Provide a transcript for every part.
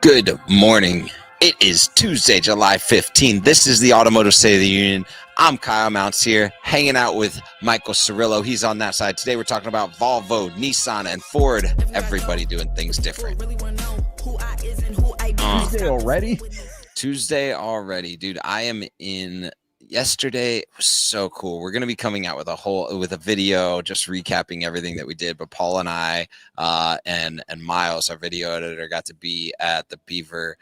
Good morning. It is Tuesday, July 15th. This is the Automotive State of the Union. I'm Kyle Mountsier, hanging out with Michael Cirillo. He's on that side. Today we're talking about Volvo, Nissan, and Ford. Everybody doing things different. Tuesday already, dude. I am in. Yesterday was so cool. We're going to be coming out with a video just recapping everything that we did. But Paul and I and Miles, our video editor, got to be at the Beaver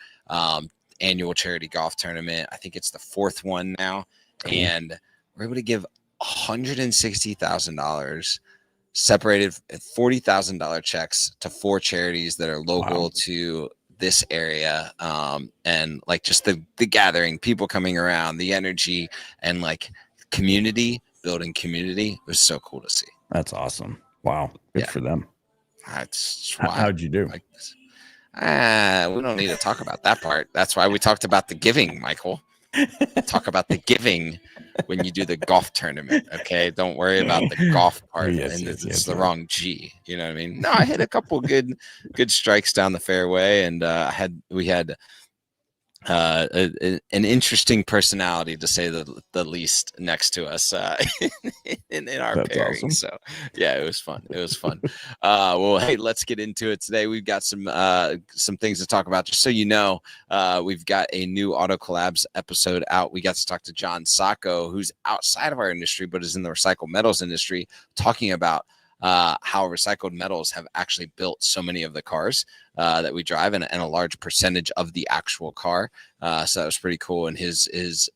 annual charity golf tournament. I think it's the fourth one now. Cool. And we're able to give $160,000 separated $40,000 checks to 4 charities that are local to this area, and like just the gathering, people coming around, the energy, and like building community was so cool to see. That's awesome. Wow. Good for them. How'd you do? We don't need to talk about that part. That's why we talked about the giving, Michael. Talk about the giving when you do the golf tournament. Okay, don't worry about the golf part. It's the wrong G. You know what I mean? No, I hit a couple good strikes down the fairway, and we had an interesting personality, to say the least, next to us in our That's pairing. awesome. So yeah, it was fun. Well, hey, let's get into it today. We've got some things to talk about. Just so you know, we've got a new Auto Collabs episode out. We got to talk to John Sacco, who's outside of our industry but is in the recycled metals industry, talking about how recycled metals have actually built so many of the cars that we drive, and a large percentage of the actual car. So that was pretty cool. And his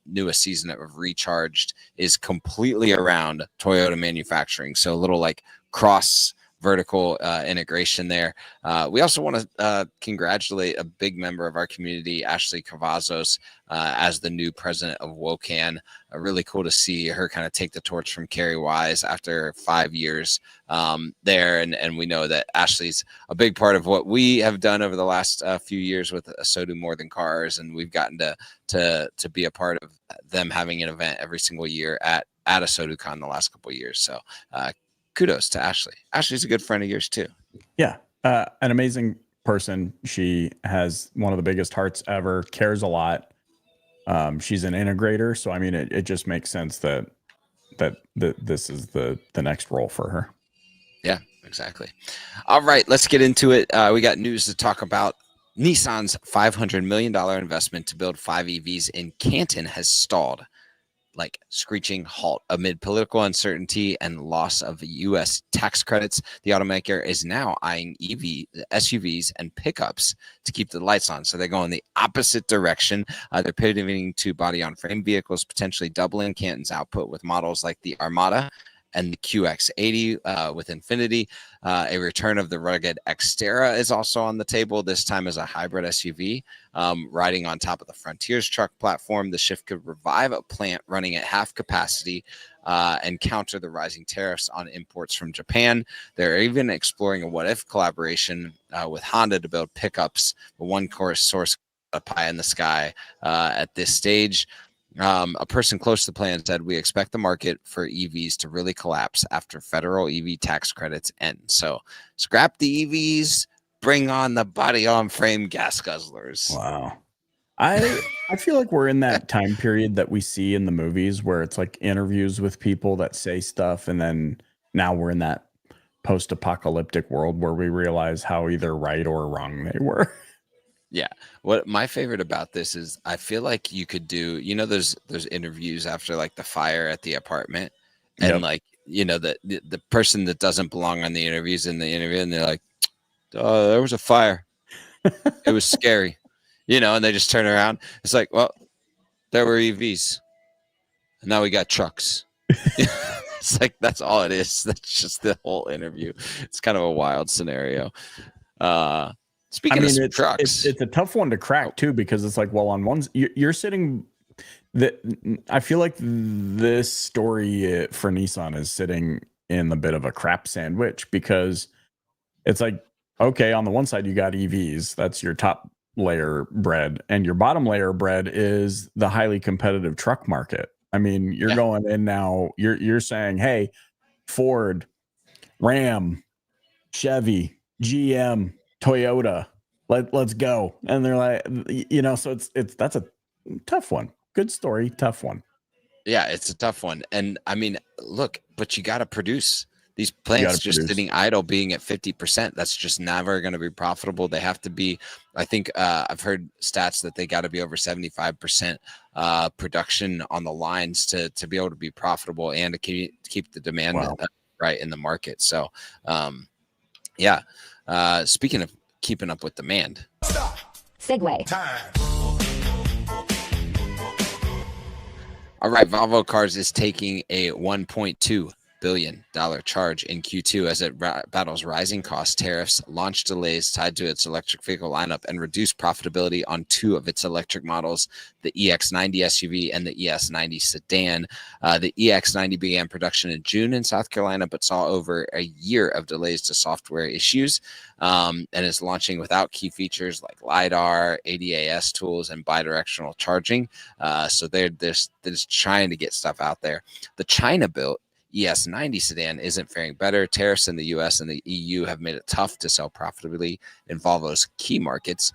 newest season of Recharged is completely around Toyota manufacturing. So a little like cross vertical integration there. We also want to congratulate a big member of our community, Ashley Cavazos, as the new president of WOCAN. Really cool to see her kind of take the torch from Carrie Wise after 5 years there. And we know that Ashley's a big part of what we have done over the last few years with So Do More Than Cars. And we've gotten to be a part of them having an event every single year at a SoDoCon the last couple of years. So kudos to Ashley. Ashley's a good friend of yours too. Yeah. An amazing person. She has one of the biggest hearts ever, cares a lot. She's an integrator. So, I mean, it just makes sense that this is the next role for her. Yeah, exactly. All right, let's get into it. We got news to talk about. Nissan's $500 million investment to build 5 EVs in Canton has stalled, like screeching halt, amid political uncertainty and loss of U.S. tax credits. The automaker is now eyeing SUVs and pickups to keep the lights on. So they're going the opposite direction. They're pivoting to body-on-frame vehicles, potentially doubling Canton's output with models like the Armada and the QX80 with Infiniti. A return of the rugged Xterra is also on the table, this time as a hybrid SUV, riding on top of the Frontier's truck platform. The shift could revive a plant running at half capacity and counter the rising tariffs on imports from Japan. They're even exploring a what-if collaboration with Honda to build pickups, but one source a pie in the sky at this stage. A person close to the plan said, "We expect the market for EVs to really collapse after federal EV tax credits end. So scrap the EVs, bring on the body-on-frame gas guzzlers." Wow. I feel like we're in that time period that we see in the movies where it's like interviews with people that say stuff, and then now we're in that post-apocalyptic world where we realize how either right or wrong they were. Yeah. What my favorite about this is, I feel like you could do, there's interviews after like the fire at the apartment, and like, the person that doesn't belong on the interviews in the interview, and they're like, there was a fire. It was scary, and they just turn around. It's like, well, there were EVs. And now we got trucks. It's like, that's all it is. That's just the whole interview. It's kind of a wild scenario. Speaking of trucks, it's a tough one to crack too, because it's like, well, on one, you're sitting. I feel like this story for Nissan is sitting in a bit of a crap sandwich, because it's like, okay, on the one side you got EVs, that's your top layer bread, and your bottom layer bread is the highly competitive truck market. I mean, you're going in now. You're saying, hey, Ford, Ram, Chevy, GM, Toyota, let's go. And they're like, so that's a tough one. Good story, tough one. Yeah, it's a tough one. And I mean, look, but you got to produce. These plants just sitting idle, being at 50%, that's just never going to be profitable. They have to be, I think I've heard stats that they got to be over 75% production on the lines to be able to be profitable and to keep the demand right in the market. So, yeah. Speaking of keeping up with demand. Segue. Time. All right, Volvo Cars is taking a $1.2 billion charge in Q2 as it battles rising costs, tariffs, launch delays tied to its electric vehicle lineup, and reduced profitability on two of its electric models, the EX90 SUV and the ES90 sedan. The EX90 began production in June in South Carolina, but saw over a year of delays to software issues, and is launching without key features like LiDAR, ADAS tools, and bidirectional charging. So they're just trying to get stuff out there. The China-built ES90 sedan isn't faring better. Tariffs in the US and the EU have made it tough to sell profitably in Volvo's key markets.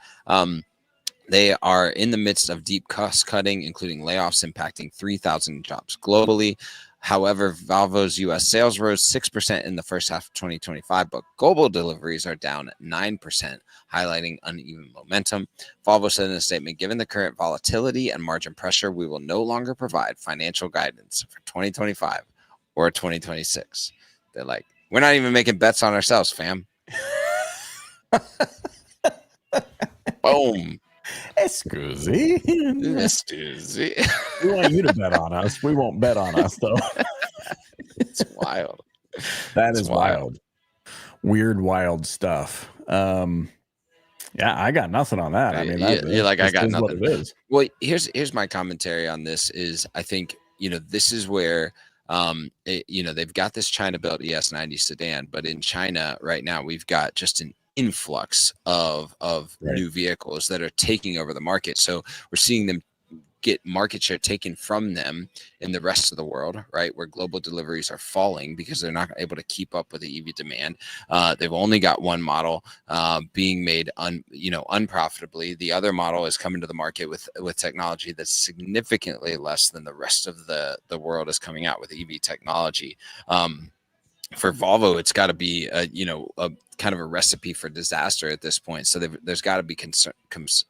They are in the midst of deep cost cutting, including layoffs impacting 3,000 jobs globally. However, Volvo's US sales rose 6% in the first half of 2025, but global deliveries are down 9%, highlighting uneven momentum. Volvo said in a statement, given the current volatility and margin pressure, we will no longer provide financial guidance for 2025 or 2026. They're like, we're not even making bets on ourselves, fam. Boom. Excuse Excuse. We want you to bet on us. We won't bet on us, though. It's wild. That is wild. Weird, wild stuff. Yeah, I got nothing on that. I mean, you're like, I got nothing. What it is. Well, here's my commentary on this is I think, this is where they've got this China-built ES90 sedan, but in China right now, we've got just an influx of new vehicles that are taking over the market. So we're seeing them get market share taken from them in the rest of the world, right? Where global deliveries are falling because they're not able to keep up with the EV demand. They've only got one model being made unprofitably. The other model is coming to the market with technology that's significantly less than the rest of the world is coming out with EV technology. For Volvo, it's got to be a kind of a recipe for disaster at this point. So there's got to be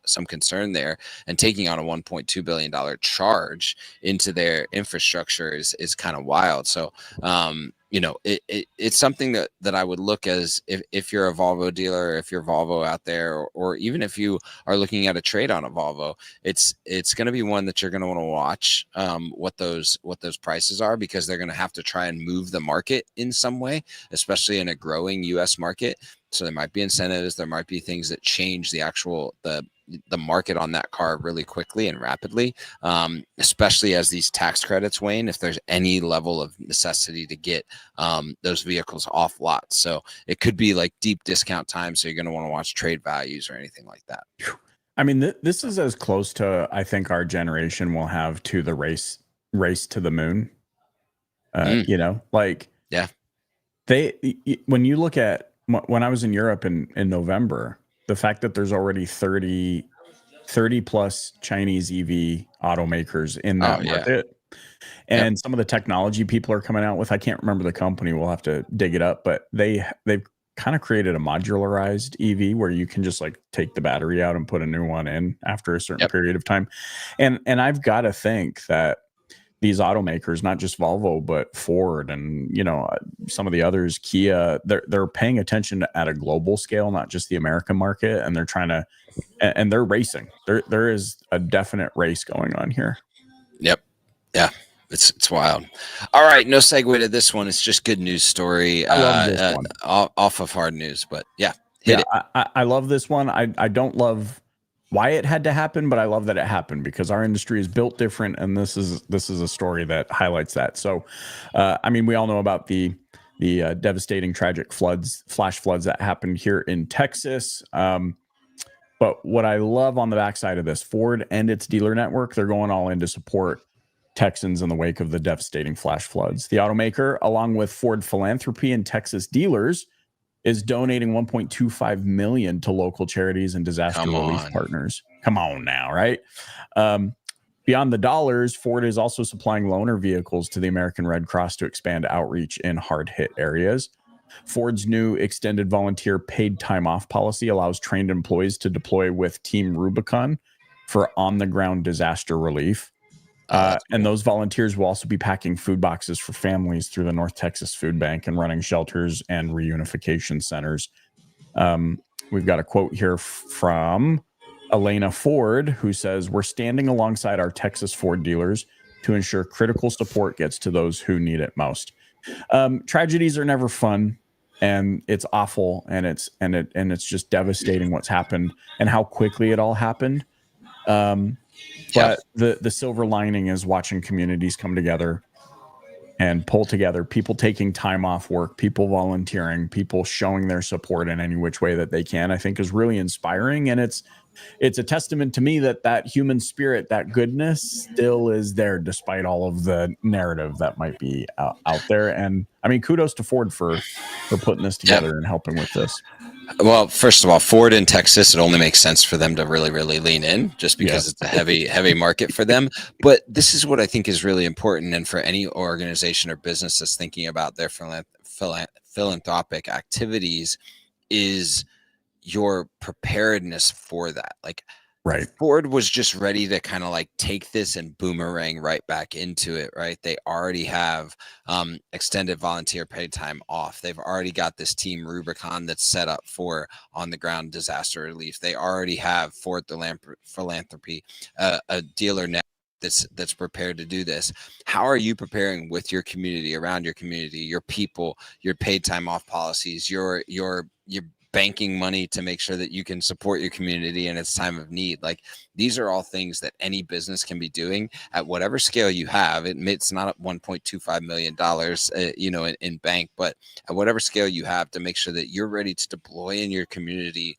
some concern there, and taking on a $1.2 billion charge into their infrastructure is kind of wild. So it's something that I would look as if you're a Volvo dealer, if you're Volvo out there, or even if you are looking at a trade on a Volvo, it's going to be one that you're going to want to watch what those prices are, because they're going to have to try and move the market in some way, especially in a growing US market. So there might be incentives, there might be things that change the market on that car really quickly and rapidly, especially as these tax credits wane, if there's any level of necessity to get those vehicles off lot. So it could be like deep discount time. So you're going to want to watch trade values or anything like that. I mean, this is as close to, I think, our generation will have to the race to the moon. Yeah. When you look at, when I was in Europe in November, the fact that there's already 30 plus Chinese EV automakers in that market. And some of the technology people are coming out with, I can't remember the company, we'll have to dig it up, but they've kind of created a modularized EV where you can just like take the battery out and put a new one in after a certain period of time. And I've got to think that these automakers, not just Volvo, but Ford and, some of the others, Kia, they're paying attention at a global scale, not just the American market. And they're trying to, and they're racing. There is a definite race going on here. Yep. Yeah. It's wild. All right. No segue to this one. It's just good news story off of hard news, but hit it. I love this one. I don't love why it had to happen, but I love that it happened because our industry is built different, and this is a story that highlights that. So, we all know about the devastating, tragic flash floods that happened here in Texas. But what I love on the backside of this, Ford and its dealer network, they're going all in to support Texans in the wake of the devastating flash floods. The automaker, along with Ford Philanthropy and Texas dealers, is donating 1.25 million to local charities and disaster relief partners. Come on now, right? Beyond the dollars, Ford is also supplying loaner vehicles to the American Red Cross to expand outreach in hard-hit areas. Ford's new extended volunteer paid time off policy allows trained employees to deploy with Team Rubicon for on-the-ground disaster relief. And those volunteers will also be packing food boxes for families through the North Texas Food Bank and running shelters and reunification centers. We've got a quote here from Elena Ford, who says, "We're standing alongside our Texas Ford dealers to ensure critical support gets to those who need it most." Tragedies are never fun, and it's awful, and it's just devastating what's happened and how quickly it all happened. But the silver lining is watching communities come together and pull together, people taking time off work, people volunteering, people showing their support in any which way that they can, I think is really inspiring. And it's a testament to me that human spirit, that goodness still is there despite all of the narrative that might be out there. And I mean, kudos to Ford for putting this together and helping with this. Well, first of all, Ford in Texas, it only makes sense for them to really, really lean in just because it's a heavy market for them. But this is what I think is really important. And for any organization or business that's thinking about their philanthropic activities is your preparedness for that. Like, right. Ford was just ready to kind of like take this and boomerang right back into it, right? They already have extended volunteer paid time off. They've already got this Team Rubicon that's set up for on-the-ground disaster relief. They already have Ford Philanthropy, a dealer network that's prepared to do this. How are you preparing with your community, around your community, your people, your paid time off policies, your banking money to make sure that you can support your community in its time of need? Like, these are all things that any business can be doing at whatever scale you have. It's not at $1.25 million, in bank, but at whatever scale you have, to make sure that you're ready to deploy in your community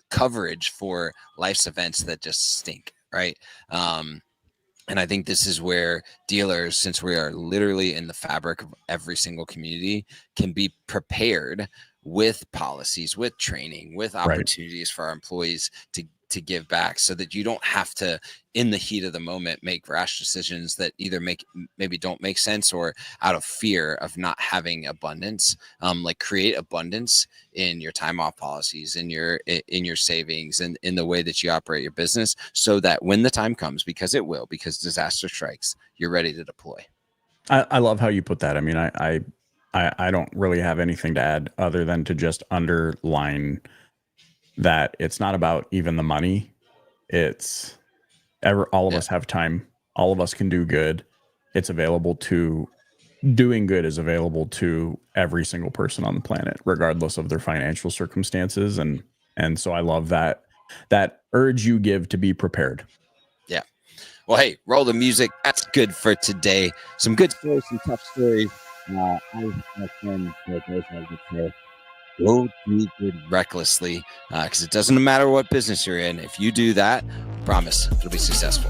coverage for life's events that just stink, right? And I think this is where dealers, since we are literally in the fabric of every single community, can be prepared with policies, with training, with opportunities for our employees to give back, so that you don't have to, in the heat of the moment, make rash decisions that either maybe don't make sense, or out of fear of not having abundance, like create abundance in your time off policies, in your savings, and in the way that you operate your business, so that when the time comes, because it will, because disaster strikes, you're ready to deploy. I love how you put that. I mean, I don't really have anything to add other than to just underline that it's not about even the money. It's all of us have time. All of us can do good. It's available to doing good is available to every single person on the planet, regardless of their financial circumstances. And so I love that urge you give to be prepared. Yeah. Well, hey, roll the music. That's good for today. Some good stories, some tough stories. Go do good recklessly, because it doesn't matter what business you're in. If you do that, promise it'll be successful.